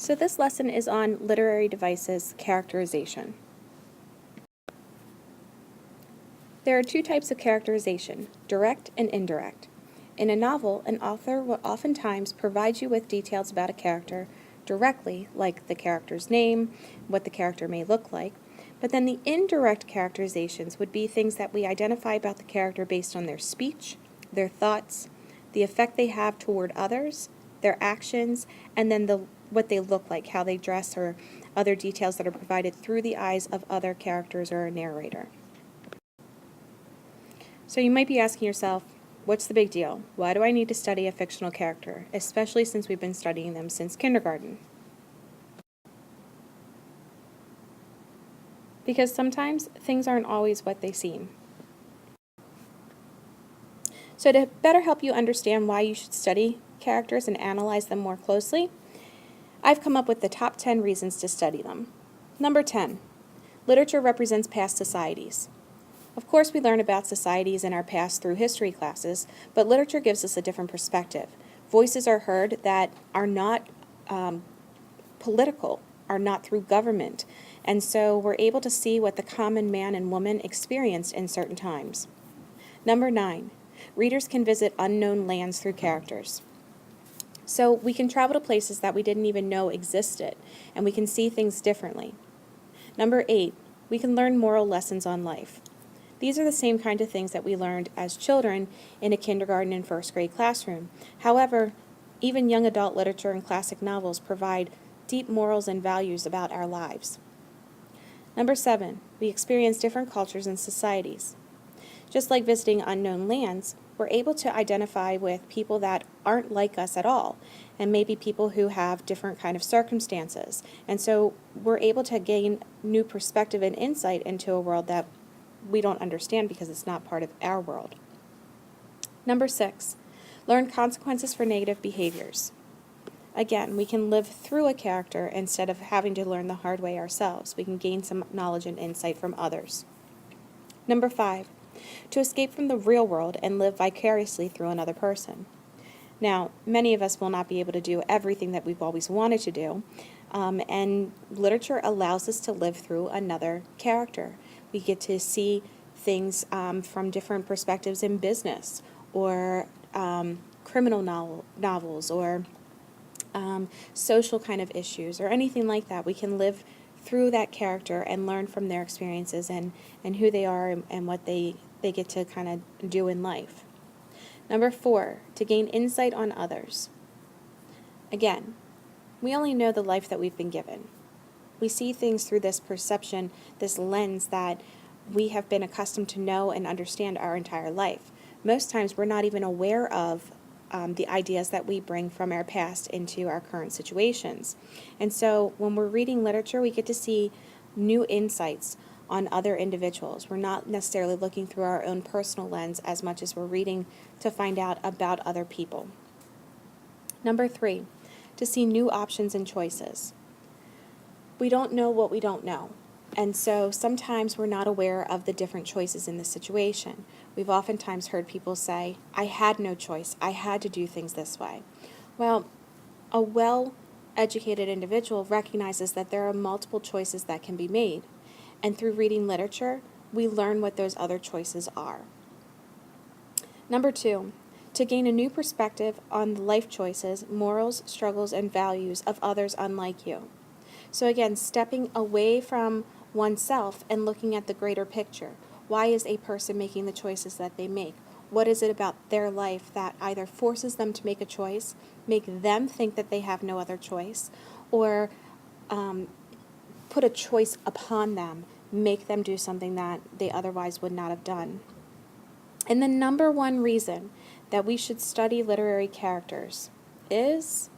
So this lesson is on literary devices characterization. There are two types of characterization, direct and indirect. In a novel, an author will oftentimes provide you with details about a character directly, like the character's name, what the character may look like, but then the indirect characterizations would be things that we identify about the character based on their speech, their thoughts, the effect they have toward others, their actions, and then what they look like, how they dress, or other details that are provided through the eyes of other characters or a narrator. So you might be asking yourself, what's the big deal? Why do I need to study a fictional character, especially since we've been studying them since kindergarten? Because sometimes things aren't always what they seem. So to better help you understand why you should study characters and analyze them more closely, I've come up with the top 10 reasons to study them. Number 10, literature represents past societies. Of course, we learn about societies in our past through history classes, but literature gives us a different perspective. Voices are heard that are not political, are not through government, and so we're able to see what the common man and woman experienced in certain times. Number 9, readers can visit unknown lands through characters. So we can travel to places that we didn't even know existed, and we can see things differently. Number 8, we can learn moral lessons on life. These are the same kind of things that we learned as children in a kindergarten and first grade classroom. However, even young adult literature and classic novels provide deep morals and values about our lives. Number 7, we experience different cultures and societies. Just like visiting unknown lands, we're able to identify with people that aren't like us at all, and maybe people who have different kind of circumstances. And so we're able to gain new perspective and insight into a world that we don't understand because it's not part of our world. Number 6, learn consequences for negative behaviors. Again, we can live through a character instead of having to learn the hard way ourselves. We can gain some knowledge and insight from others. Number 5, to escape from the real world and live vicariously through another person. Now, many of us will not be able to do everything that we've always wanted to do, and literature allows us to live through another character. We get to see things from different perspectives in business, or criminal novels, or social kind of issues, or anything like that. We can live through that character and learn from their experiences and who they are and what they get to kind of do in life. Number 4, to gain insight on others. Again, we only know the life that we've been given. We see things through this perception, this lens that we have been accustomed to know and understand our entire life. Most times we're not even aware of the ideas that we bring from our past into our current situations. And so when we're reading literature, we get to see new insights on other individuals. We're not necessarily looking through our own personal lens as much as we're reading to find out about other people. Number 3, to see new options and choices. We don't know what we don't know. And so sometimes we're not aware of the different choices in the situation. We've oftentimes heard people say, I had no choice. I had to do things this way. Well, a well-educated individual recognizes that there are multiple choices that can be made. And through reading literature, we learn what those other choices are. Number 2, to gain a new perspective on the life choices, morals, struggles, and values of others unlike you. So again, stepping away from oneself and looking at the greater picture. Why is a person making the choices that they make? What is it about their life that either forces them to make a choice, make them think that they have no other choice, or put a choice upon them, make them do something that they otherwise would not have done? And the number one reason that we should study literary characters is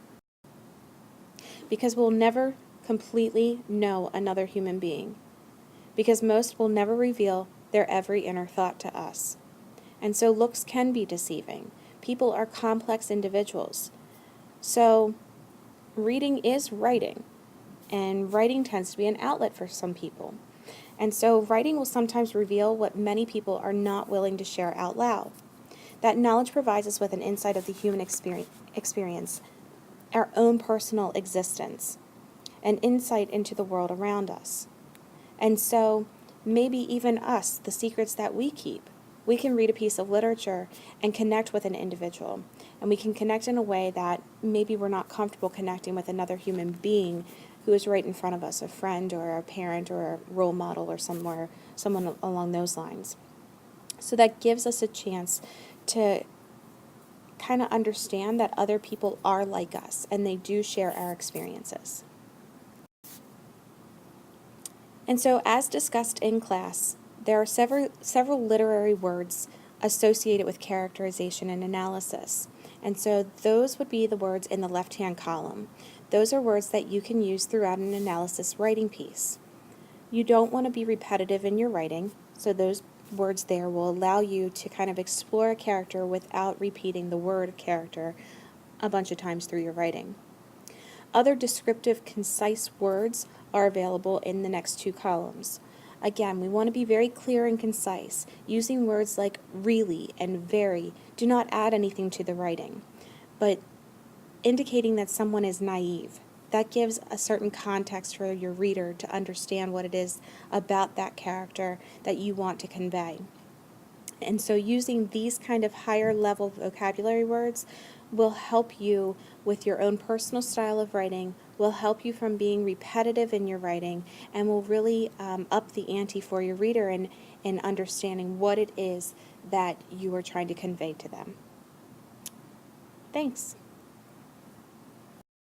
because we'll never completely know another human being, because most will never reveal their every inner thought to us. And so looks can be deceiving. People are complex individuals. So reading is writing, and writing tends to be an outlet for some people. And so writing will sometimes reveal what many people are not willing to share out loud. That knowledge provides us with an insight of the human experience, our own personal existence. and insight into the world around us. And so maybe even us, the secrets that we keep. We can read a piece of literature and connect with an individual. And we can connect in a way that maybe we're not comfortable connecting with another human being who is right in front of us, a friend or a parent or a role model or someone along those lines. So that gives us a chance to kind of understand that other people are like us and they do share our experiences. And so, as discussed in class, there are several literary words associated with characterization and analysis. And so those would be the words in the left-hand column. Those are words that you can use throughout an analysis writing piece. You don't want to be repetitive in your writing, so those words there will allow you to kind of explore a character without repeating the word character a bunch of times through your writing. Other descriptive, concise words are available in the next two columns. Again, we want to be very clear and concise. Using words like really and very do not add anything to the writing, but indicating that someone is naive. That gives a certain context for your reader to understand what it is about that character that you want to convey. And so using these kind of higher level vocabulary words will help you with your own personal style of writing, will help you from being repetitive in your writing, and will really up the ante for your reader in understanding what it is that you are trying to convey to them. Thanks.